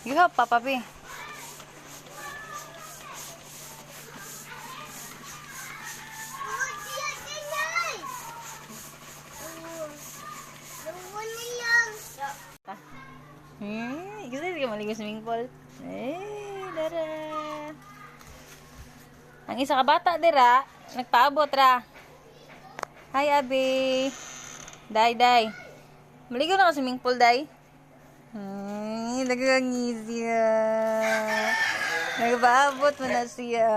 Yuha, Papa P. Gusto ka maligo sa swimming pool? Dara. Ang isa ka bata, dira. Nagpaabot, ra. Hi, Abi. Day. Maligo na ka swimming pool, Day? Nagagangis siya. Nagpaabot mo na siya.